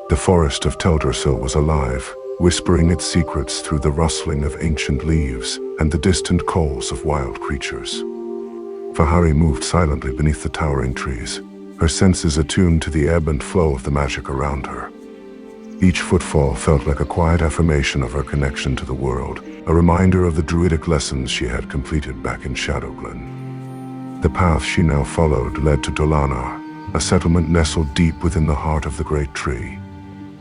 The forest of Teldrassil was alive, whispering its secrets through the rustling of ancient leaves and the distant calls of wild creatures. Fahari moved silently beneath the towering trees, her senses attuned to the ebb and flow of the magic around her. Each footfall felt like a quiet affirmation of her connection to the world, a reminder of the druidic lessons she had completed back in Shadowglen. The path she now followed led to Dolanaar, a settlement nestled deep within the heart of the great tree.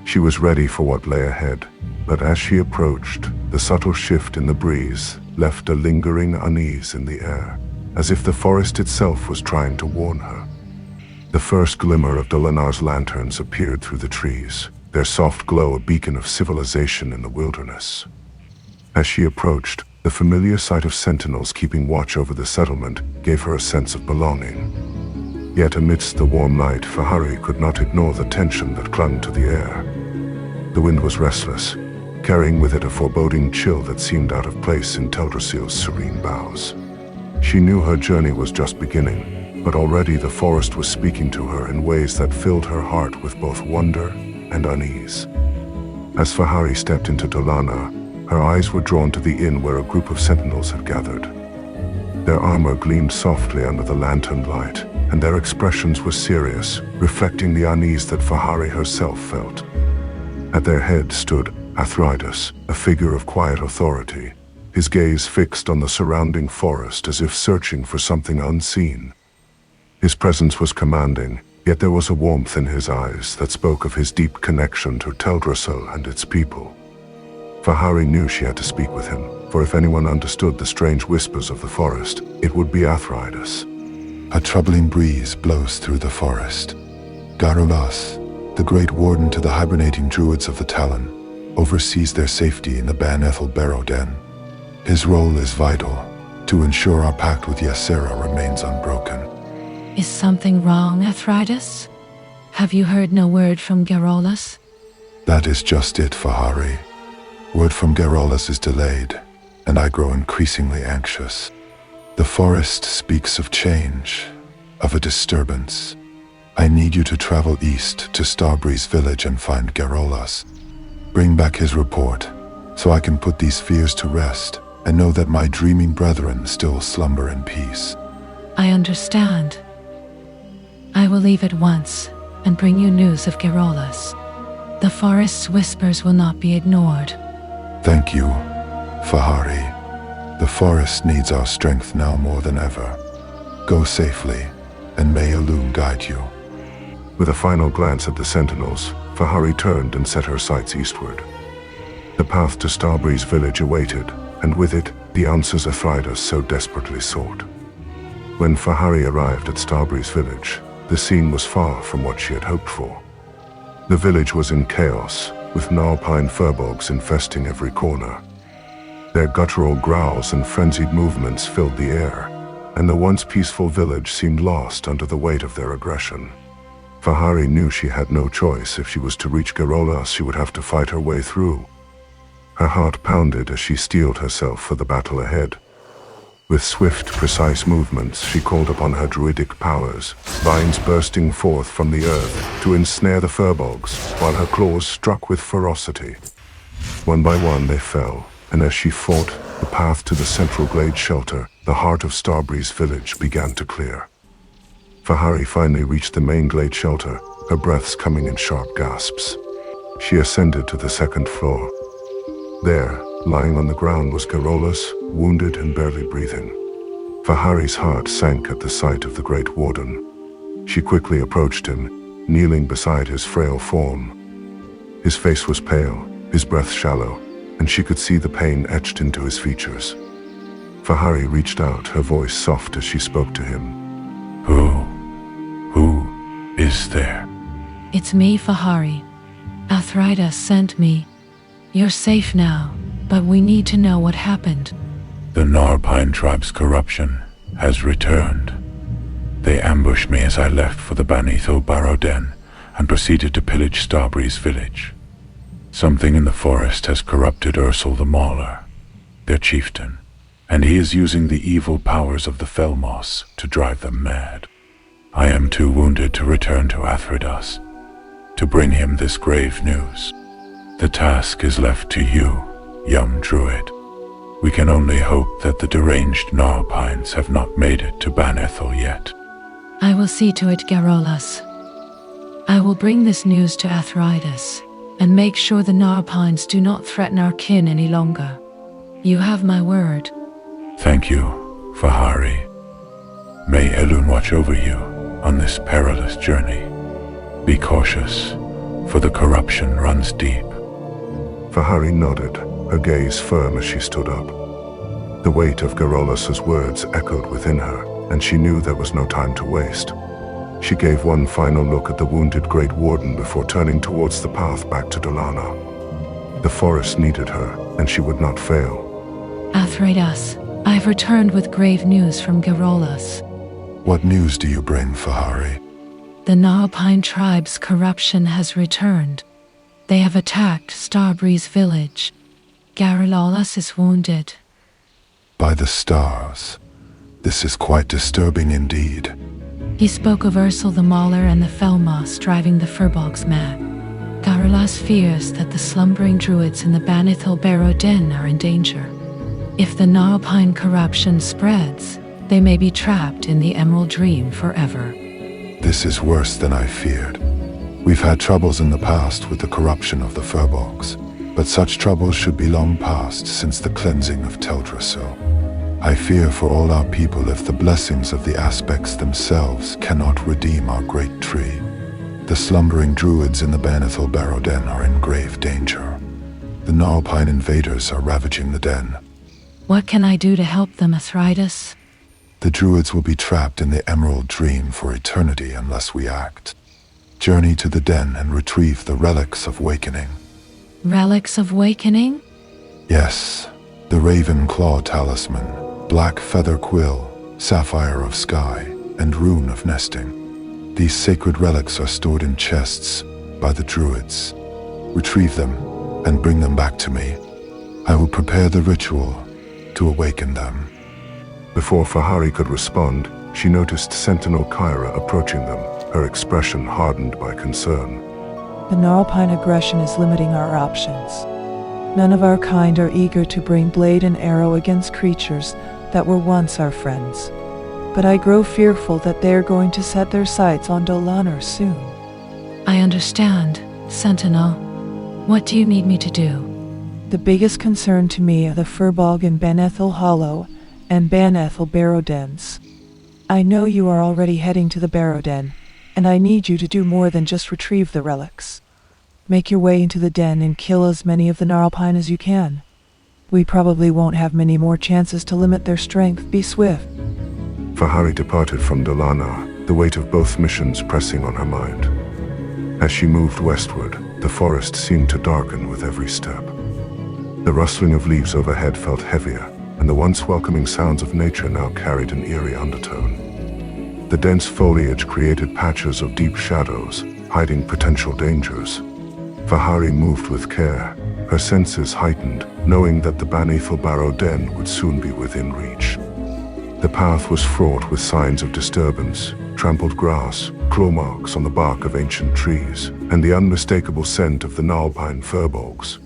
She was ready for what lay ahead, but as she approached, the subtle shift in the breeze left a lingering unease in the air, as if the forest itself was trying to warn her. The first glimmer of Dolanaar's lanterns appeared through the trees, their soft glow a beacon of civilization in the wilderness. As she approached, the familiar sight of sentinels keeping watch over the settlement gave her a sense of belonging. Yet amidst the warm night, Fahari could not ignore the tension that clung to the air. The wind was restless, carrying with it a foreboding chill that seemed out of place in Teldrassil's serene boughs. She knew her journey was just beginning, but already the forest was speaking to her in ways that filled her heart with both wonder and unease. As Fahari stepped into Dolanaar, her eyes were drawn to the inn where a group of sentinels had gathered. Their armor gleamed softly under the lantern light, and their expressions were serious, reflecting the unease that Fahari herself felt. At their head stood Athridas, a figure of quiet authority, his gaze fixed on the surrounding forest as if searching for something unseen. His presence was commanding, yet there was a warmth in his eyes that spoke of his deep connection to Teldrassil and its people. Fahari knew she had to speak with him, for if anyone understood the strange whispers of the forest, it would be Athridas. A troubling breeze blows through the forest. Gerolas, the great warden to the hibernating druids of the Talon, oversees their safety in the Banethel Barrow Den. His role is vital, to ensure our pact with Ysera remains unbroken. Is something wrong, Athridas? Have you heard no word from Gerolas? That is just it, Fahari. Word from Gerolas is delayed, and I grow increasingly anxious. The forest speaks of change, of a disturbance. I need you to travel east to Starbreeze Village and find Gerolas. Bring back his report, so I can put these fears to rest and know that my dreaming brethren still slumber in peace. I understand. I will leave at once and bring you news of Gerolas. The forest's whispers will not be ignored. Thank you, Fahari. The forest needs our strength now more than ever. Go safely, and may Elune guide you. With a final glance at the sentinels, Fahari turned and set her sights eastward. The path to Starbreeze Village awaited, and with it, the answers Athridas so desperately sought. When Fahari arrived at Starbreeze Village, the scene was far from what she had hoped for. The village was in chaos, with Gnarlpine furbolgs infesting every corner. Their guttural growls and frenzied movements filled the air, and the once peaceful village seemed lost under the weight of their aggression. Fahari knew she had no choice. If she was to reach Gerolas, she would have to fight her way through. Her heart pounded as she steeled herself for the battle ahead. With swift, precise movements, she called upon her druidic powers, vines bursting forth from the earth to ensnare the furbolgs, while her claws struck with ferocity. One by one they fell, and as she fought, the path to the central glade shelter, the heart of Starbreeze Village, began to clear. Fahari finally reached the main glade shelter, her breaths coming in sharp gasps. She ascended to the second floor. There, lying on the ground, was Gerolas, wounded and barely breathing. Fahari's heart sank at the sight of the great warden. She quickly approached him, kneeling beside his frail form. His face was pale, his breath shallow, and she could see the pain etched into his features. Fahari reached out, her voice soft as she spoke to him. Who is there? It's me, Fahari. Athridas sent me. You're safe now, but we need to know what happened. The Gnarlpine tribe's corruption has returned. They ambushed me as I left for the Banethel Barrow Den and proceeded to pillage Starbreeze Village. Something in the forest has corrupted Ursal the Mauler, their chieftain, and he is using the evil powers of the Fellmoss to drive them mad. I am too wounded to return to Athridas. to bring him this grave news. The task is left to you, young druid. We can only hope that the deranged Gnarlpines have not made it to Banethel yet. I will see to it, Gerolas. I will bring this news to Athridas, and make sure the Gnarlpines do not threaten our kin any longer. You have my word. Thank you, Fahari. May Elune watch over you on this perilous journey. Be cautious, for the corruption runs deep. Fahari nodded, her gaze firm as she stood up. The weight of Gerolas' words echoed within her, and she knew there was no time to waste. She gave one final look at the wounded Great Warden before turning towards the path back to Dolanaar. The forest needed her, and she would not fail. Athridas, I've returned with grave news from Gerolas. What news do you bring, Fahari? The Gnarlpine tribe's corruption has returned. They have attacked Starbreeze Village. Gerolas is wounded. By the stars. This is quite disturbing indeed. He spoke of Ursal the Mauler and the Felmoss driving the furbolgs mad. Gerolas fears that the slumbering druids in the Banethel Den are in danger. If the Gnarlpine corruption spreads, they may be trapped in the Emerald Dream forever. This is worse than I feared. We've had troubles in the past with the corruption of the furbolgs, but such troubles should be long past since the cleansing of Teldrassil. I fear for all our people if the blessings of the aspects themselves cannot redeem our great tree. The slumbering druids in the Banethel Den are in grave danger. The Gnarlpine invaders are ravaging the den. What can I do to help them, Athridas? The druids will be trapped in the Emerald Dream for eternity unless we act. Journey to the den and retrieve the relics of awakening. Relics of Awakening? Yes, the Ravenclaw talisman, black feather quill, sapphire of sky, and rune of nesting. These sacred relics are stored in chests by the druids. Retrieve them and bring them back to me. I will prepare the ritual to awaken them. Before Fahari could respond, she noticed Sentinel Kyra approaching them, her expression hardened by concern. The Gnarlpine aggression is limiting our options. None of our kind are eager to bring blade and arrow against creatures that were once our friends. But I grow fearful that they are going to set their sights on Dolanaar soon. I understand, Sentinel. What do you need me to do? The biggest concern to me are the furbolg in Banethel Hollow and Banethel Barrow-dens. I know you are already heading to the Barrow-den, and I need you to do more than just retrieve the relics. Make your way into the den and kill as many of the Gnarlpine as you can. We probably won't have many more chances to limit their strength. Be swift. Fahari departed from Dolanaar, the weight of both missions pressing on her mind. As she moved westward, the forest seemed to darken with every step. The rustling of leaves overhead felt heavier, and the once welcoming sounds of nature now carried an eerie undertone. The dense foliage created patches of deep shadows, hiding potential dangers. Fahari moved with care, her senses heightened, knowing that the Banethel Den would soon be within reach. The path was fraught with signs of disturbance, trampled grass, claw marks on the bark of ancient trees, and the unmistakable scent of the Gnarlpine furbolgs.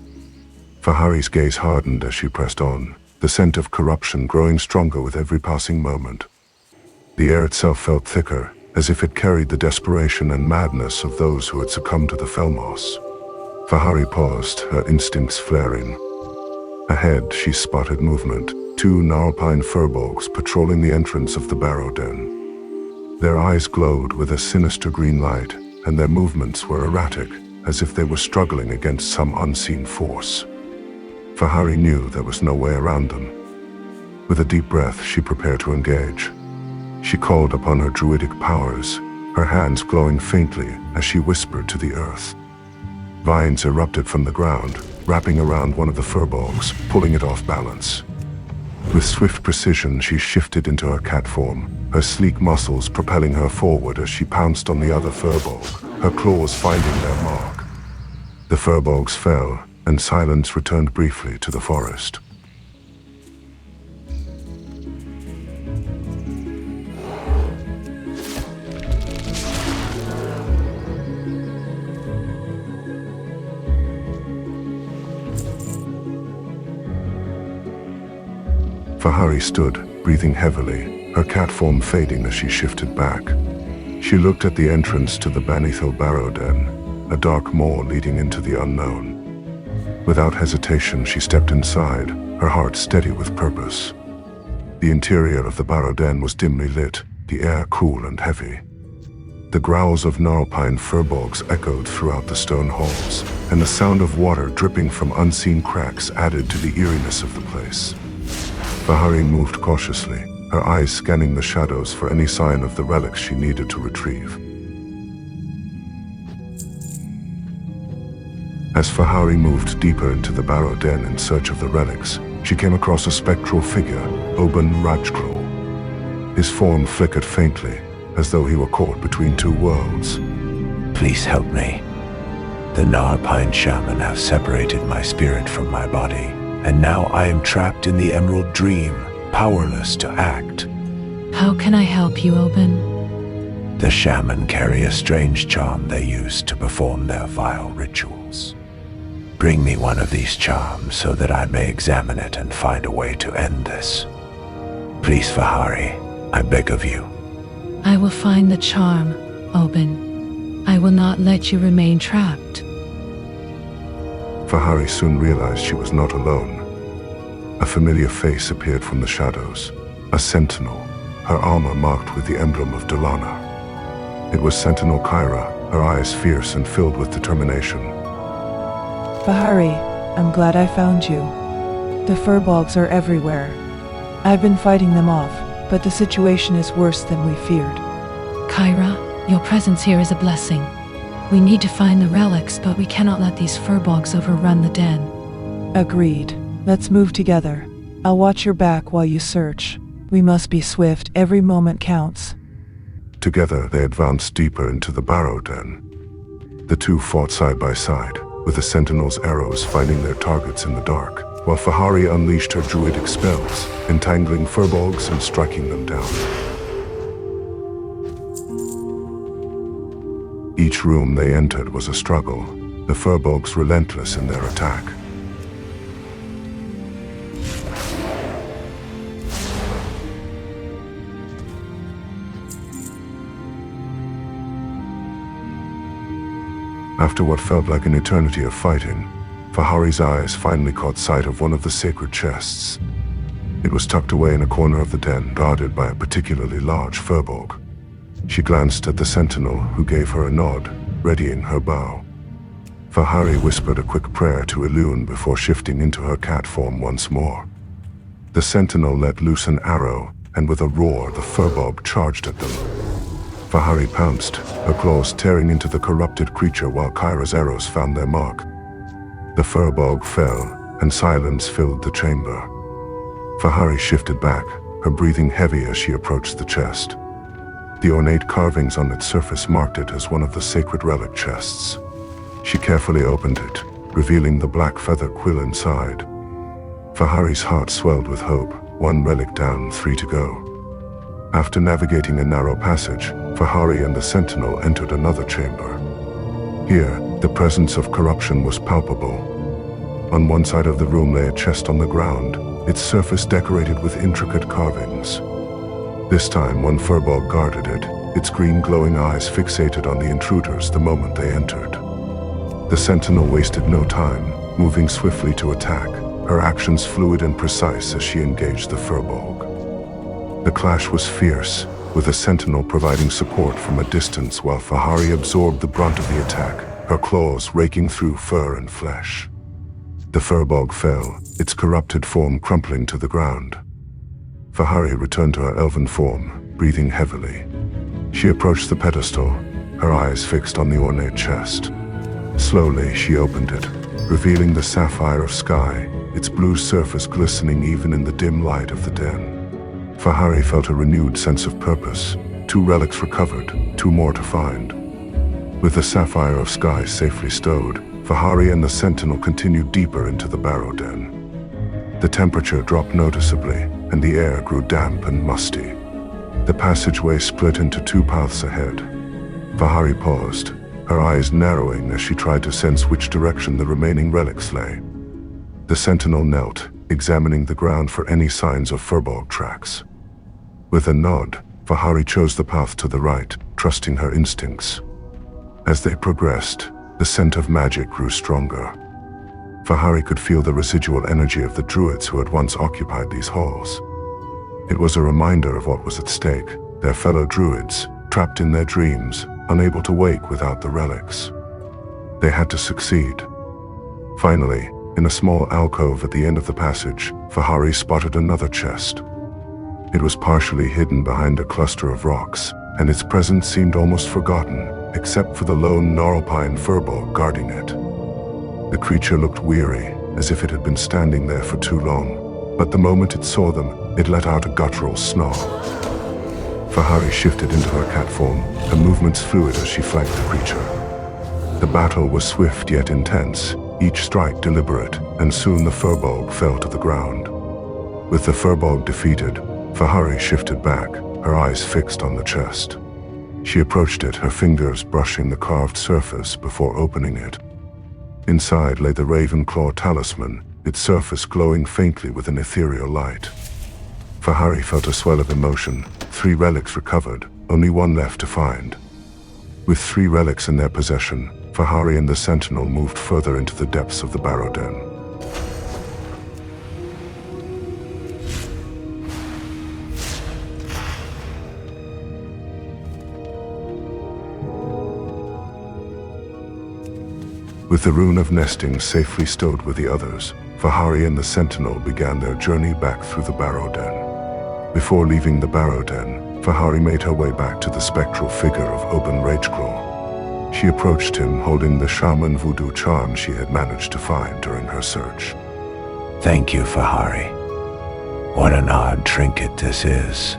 Fahari's gaze hardened as she pressed on, the scent of corruption growing stronger with every passing moment. The air itself felt thicker, as if it carried the desperation and madness of those who had succumbed to the Felmoss. Fahari paused, her instincts flaring. Ahead, she spotted movement, two Gnarlpine furbolgs patrolling the entrance of the Barrow-den. Their eyes glowed with a sinister green light, and their movements were erratic, as if they were struggling against some unseen force. Fahari knew there was no way around them. With a deep breath, she prepared to engage. She called upon her druidic powers, her hands glowing faintly as she whispered to the earth. Vines erupted from the ground, wrapping around one of the furbolgs, pulling it off balance. With swift precision, she shifted into her cat form, her sleek muscles propelling her forward as she pounced on the other furbolg, her claws finding their mark. The furbolgs fell, and silence returned briefly to the forest. Fahari stood, breathing heavily, her cat form fading as she shifted back. She looked at the entrance to the Banithil Barrow Den, a dark maw leading into the unknown. Without hesitation, she stepped inside, her heart steady with purpose. The interior of the Barrow Den was dimly lit, the air cool and heavy. The growls of Gnarlpine furbolgs echoed throughout the stone halls, and the sound of water dripping from unseen cracks added to the eeriness of the place. Fahari moved cautiously, her eyes scanning the shadows for any sign of the relics she needed to retrieve. As Fahari moved deeper into the Barrow Den in search of the relics, she came across a spectral figure, Oben Rageclaw. His form flickered faintly, as though he were caught between two worlds. Please help me. The Gnarlpine shaman have separated my spirit from my body, and now I am trapped in the Emerald Dream, powerless to act. How can I help you, Oben? The shaman carry a strange charm they use to perform their vile rituals. Bring me one of these charms so that I may examine it and find a way to end this. Please, Fahari, I beg of you. I will find the charm, Oben. I will not let you remain trapped. Fahari soon realized she was not alone. A familiar face appeared from the shadows, a sentinel, her armor marked with the emblem of Dolanaar. It was Sentinel Kyra, her eyes fierce and filled with determination. Fahari, I'm glad I found you. The furbolgs are everywhere. I've been fighting them off, but the situation is worse than we feared. Kyra, your presence here is a blessing. We need to find the relics, but we cannot let these furbolgs overrun the den. Agreed. Let's move together. I'll watch your back while you search. We must be swift, every moment counts. Together they advanced deeper into the Barrow Den. The two fought side by side, with the sentinel's arrows finding their targets in the dark, while Fahari unleashed her druidic spells, entangling furbolgs and striking them down. Each room they entered was a struggle, the furbolgs relentless in their attack. After what felt like an eternity of fighting, Fahari's eyes finally caught sight of one of the sacred chests. It was tucked away in a corner of the den, guarded by a particularly large furbolg. She glanced at the sentinel, who gave her a nod, readying her bow. Fahari whispered a quick prayer to Elune before shifting into her cat form once more. The sentinel let loose an arrow, and with a roar the furbolg charged at them. Fahari pounced, her claws tearing into the corrupted creature while Kyra's arrows found their mark. The furbolg fell, and silence filled the chamber. Fahari shifted back, her breathing heavy as she approached the chest. The ornate carvings on its surface marked it as one of the sacred relic chests. She carefully opened it, revealing the black feather quill inside. Fahari's heart swelled with hope, one relic down, 3 to go. After navigating a narrow passage, Fahari and the sentinel entered another chamber. Here, the presence of corruption was palpable. On one side of the room lay a chest on the ground, its surface decorated with intricate carvings. This time, one furbolg guarded it, its green glowing eyes fixated on the intruders the moment they entered. The sentinel wasted no time, moving swiftly to attack, her actions fluid and precise as she engaged the furbolg. The clash was fierce, with the sentinel providing support from a distance while Fahari absorbed the brunt of the attack, her claws raking through fur and flesh. The furbolg fell, its corrupted form crumpling to the ground. Fahari returned to her elven form, breathing heavily. She approached the pedestal, her eyes fixed on the ornate chest. Slowly, she opened it, revealing the sapphire of sky, its blue surface glistening even in the dim light of the den. Fahari felt a renewed sense of purpose. 2 relics recovered, 2 more to find. With the sapphire of sky safely stowed, Fahari and the sentinel continued deeper into the Barrow Den. The temperature dropped noticeably, and the air grew damp and musty. The passageway split into 2 paths ahead. Fahari paused, her eyes narrowing as she tried to sense which direction the remaining relics lay. The sentinel knelt, examining the ground for any signs of furbolg tracks. With a nod, Fahari chose the path to the right, trusting her instincts. As they progressed, the scent of magic grew stronger. Fahari could feel the residual energy of the druids who had once occupied these halls. It was a reminder of what was at stake, their fellow druids, trapped in their dreams, unable to wake without the relics. They had to succeed. Finally, in a small alcove at the end of the passage, Fahari spotted another chest. It was partially hidden behind a cluster of rocks, and its presence seemed almost forgotten, except for the lone Gnarlpine furbolg guarding it. The creature looked weary, as if it had been standing there for too long, but the moment it saw them, it let out a guttural snarl. Fahari shifted into her cat form, her movements fluid as she flanked the creature. The battle was swift yet intense, each strike deliberate, and soon the furbolg fell to the ground. With the furbolg defeated, Fahari shifted back, her eyes fixed on the chest. She approached it, her fingers brushing the carved surface before opening it. Inside lay the Ravenclaw talisman, its surface glowing faintly with an ethereal light. Fahari felt a swell of emotion. 3 relics recovered, only 1 left to find. With 3 relics in their possession, Fahari and the Sentinel moved further into the depths of the Barrow Den. With the rune of nesting safely stowed with the others, Fahari and the Sentinel began their journey back through the Barrow Den. Before leaving the Barrow Den, Fahari made her way back to the spectral figure of Oben Rageclaw. She approached him holding the shaman voodoo charm she had managed to find during her search. Thank you, Fahari. What an odd trinket this is.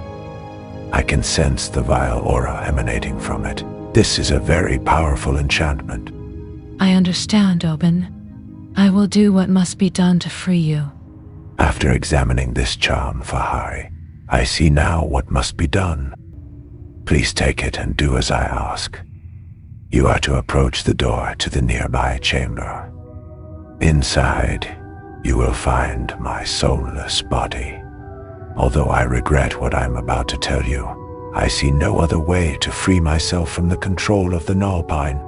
I can sense the vile aura emanating from it. This is a very powerful enchantment. I understand, Oben. I will do what must be done to free you. After examining this charm, Fahari, I see now what must be done. Please take it and do as I ask. You are to approach the door to the nearby chamber. Inside, you will find my soulless body. Although I regret what I am about to tell you, I see no other way to free myself from the control of the Gnarlpine.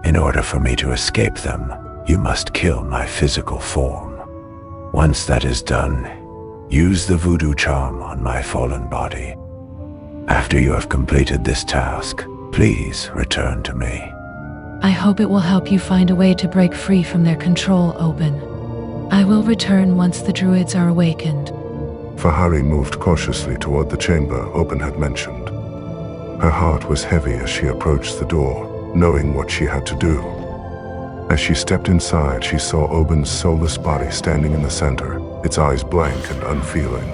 In order for me to escape them, you must kill my physical form. Once that is done, use the voodoo charm on my fallen body. After you have completed this task, please return to me. I hope it will help you find a way to break free from their control, Oben. I will return once the druids are awakened. Fahari moved cautiously toward the chamber Oben had mentioned. Her heart was heavy as she approached the door, knowing what she had to do. As she stepped inside, she saw Oben's soulless body standing in the center, its eyes blank and unfeeling.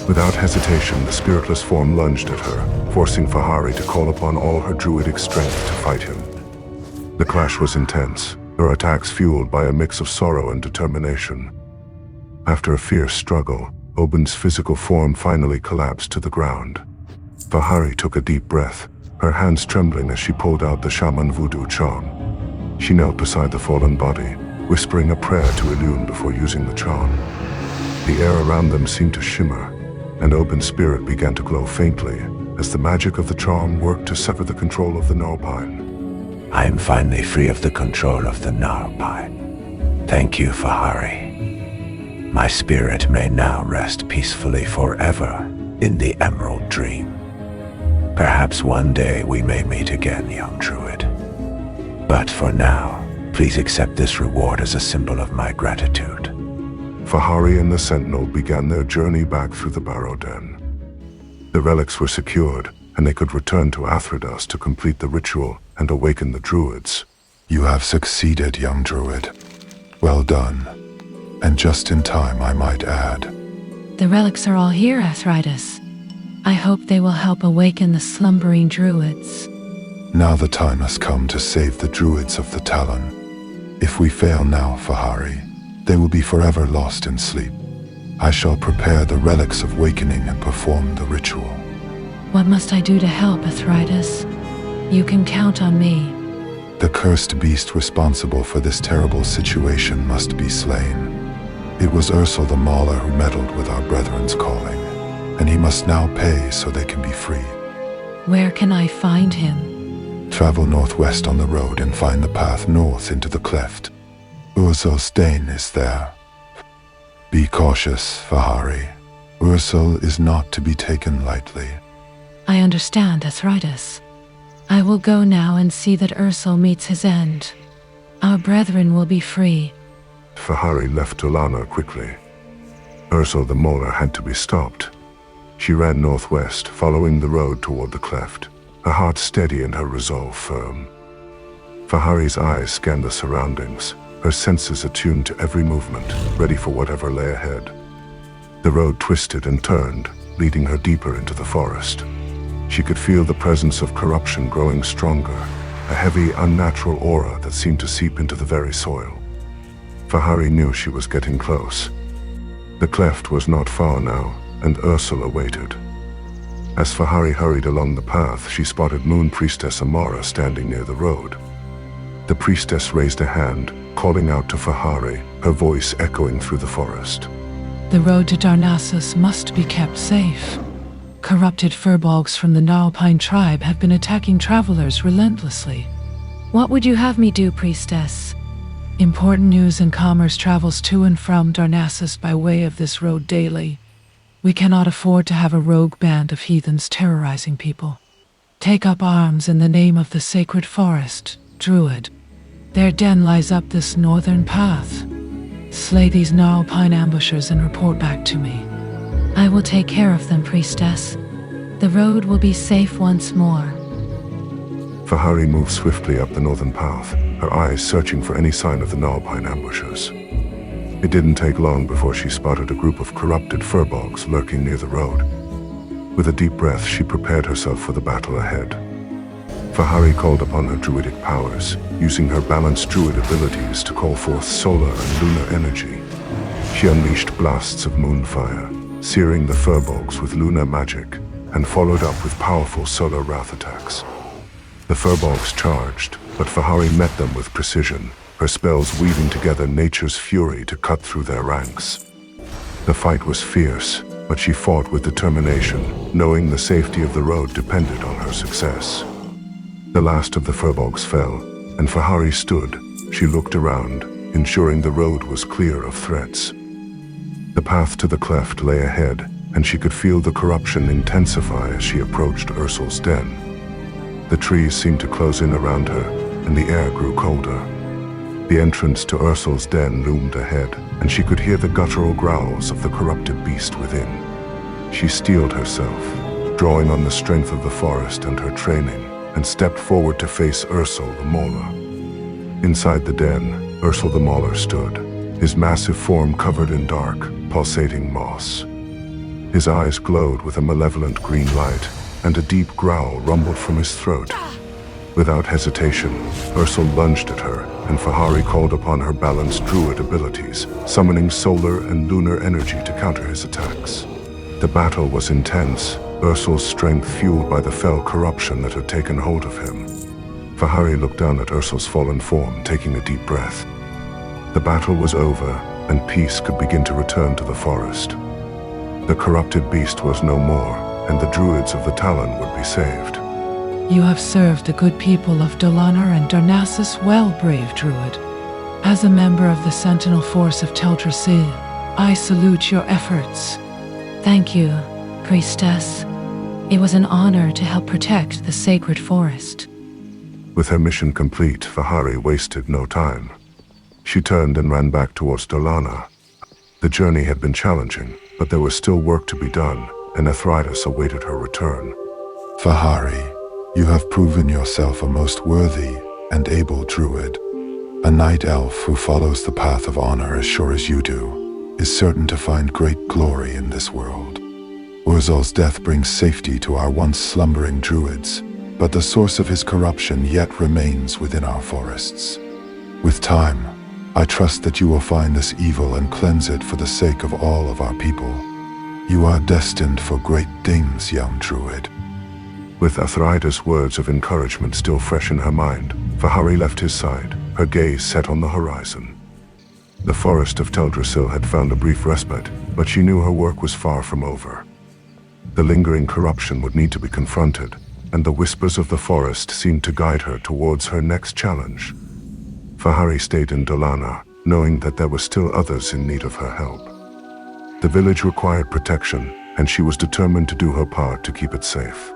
Without hesitation, the spiritless form lunged at her, forcing Fahari to call upon all her druidic strength to fight him. The clash was intense, her attacks fueled by a mix of sorrow and determination. After a fierce struggle, Oben's physical form finally collapsed to the ground. Fahari took a deep breath, her hands trembling as she pulled out the shaman voodoo charm. She knelt beside the fallen body, whispering a prayer to Elune before using the charm. The air around them seemed to shimmer, and Oben's spirit began to glow faintly as the magic of the charm worked to sever the control of the Gnarlpine. I am finally free of the control of the Gnarlpine. Thank you, Fahari. My spirit may now rest peacefully forever in the Emerald Dream. Perhaps one day we may meet again, young druid. But for now, please accept this reward as a symbol of my gratitude. Fahari and the Sentinel began their journey back through the Barrow Den. The relics were secured, and they could return to Athridas to complete the ritual and awaken the druids. You have succeeded, young druid. Well done. And just in time, I might add. The relics are all here, Athridas. I hope they will help awaken the slumbering druids. Now the time has come to save the druids of the Talon. If we fail now, Fahari, they will be forever lost in sleep. I shall prepare the relics of awakening and perform the ritual. What must I do to help, Athridas? You can count on me. The cursed beast responsible for this terrible situation must be slain. It was Ursal the Mauler who meddled with our brethren's calling, and he must now pay so they can be freed. Where can I find him? Travel northwest on the road and find the path north into the cleft. Ursul's Dane is there. Be cautious, Fahari. Ursul is not to be taken lightly. I understand, Athridas. I will go now and see that Ursul meets his end. Our brethren will be free. Fahari left Dolanaar quickly. Ursal the Mauler had to be stopped. She ran northwest, following the road toward the cleft, her heart steady and her resolve firm. Fahari's eyes scanned the surroundings, her senses attuned to every movement, ready for whatever lay ahead. The road twisted and turned, leading her deeper into the forest. She could feel the presence of corruption growing stronger, a heavy, unnatural aura that seemed to seep into the very soil. Fahari knew she was getting close. The cleft was not far now, and Ursul awaited. As Fahari hurried along the path, she spotted Moon Priestess Amara standing near the road. The priestess raised a hand, calling out to Fahari, her voice echoing through the forest. The road to Darnassus must be kept safe. Corrupted furbolgs from the Gnarlpine tribe have been attacking travelers relentlessly. What would you have me do, priestess? Important news and commerce travels to and from Darnassus by way of this road daily. We cannot afford to have a rogue band of heathens terrorizing people. Take up arms in the name of the sacred forest, Druid. Their den lies up this northern path. Slay these Gnarlpine ambushers and report back to me. I will take care of them, priestess. The road will be safe once more. Fahari moved swiftly up the northern path, her eyes searching for any sign of the Gnarlpine ambushers. It didn't take long before she spotted a group of corrupted furbolgs lurking near the road. With a deep breath, she prepared herself for the battle ahead. Fahari called upon her druidic powers, using her balanced druid abilities to call forth solar and lunar energy. She unleashed blasts of moonfire, searing the furbolgs with lunar magic, and followed up with powerful solar wrath attacks. The furbolgs charged, but Fahari met them with precision, her spells weaving together nature's fury to cut through their ranks. The fight was fierce, but she fought with determination, knowing the safety of the road depended on her success. The last of the furbolgs fell, and Fahari stood. She looked around, ensuring the road was clear of threats. The path to the cleft lay ahead, and she could feel the corruption intensify as she approached Ursul's den. The trees seemed to close in around her, and the air grew colder. The entrance to Ursul's den loomed ahead, and she could hear the guttural growls of the corrupted beast within. She steeled herself, drawing on the strength of the forest and her training, and stepped forward to face Ursal the Mauler. Inside the den, Ursul the Mauler stood, his massive form covered in dark, pulsating moss. His eyes glowed with a malevolent green light, and a deep growl rumbled from his throat. Without hesitation, Ursal lunged at her, and Fahari called upon her balanced druid abilities, summoning solar and lunar energy to counter his attacks. The battle was intense, Ursul's strength fueled by the fell corruption that had taken hold of him. Fahari looked down at Ursul's fallen form, taking a deep breath. The battle was over, and peace could begin to return to the forest. The corrupted beast was no more, and the druids of the Talon would be saved. You have served the good people of Dolanaar and Darnassus well, brave druid. As a member of the Sentinel force of Teldrassil, I salute your efforts. Thank you, priestess. It was an honor to help protect the sacred forest. With her mission complete, Fahari wasted no time. She turned and ran back towards Dolanaar. The journey had been challenging, but there was still work to be done, and Athridas awaited her return. Fahari, you have proven yourself a most worthy and able druid. A night elf who follows the path of honor as sure as you do is certain to find great glory in this world. Ursul's death brings safety to our once slumbering druids, but the source of his corruption yet remains within our forests. With time, I trust that you will find this evil and cleanse it for the sake of all of our people. You are destined for great things, young druid. With Athridas' words of encouragement still fresh in her mind, Fahari left his side, her gaze set on the horizon. The forest of Teldrassil had found a brief respite, but she knew her work was far from over. The lingering corruption would need to be confronted, and the whispers of the forest seemed to guide her towards her next challenge. Fahari stayed in Dolanaar, knowing that there were still others in need of her help. The village required protection, and she was determined to do her part to keep it safe.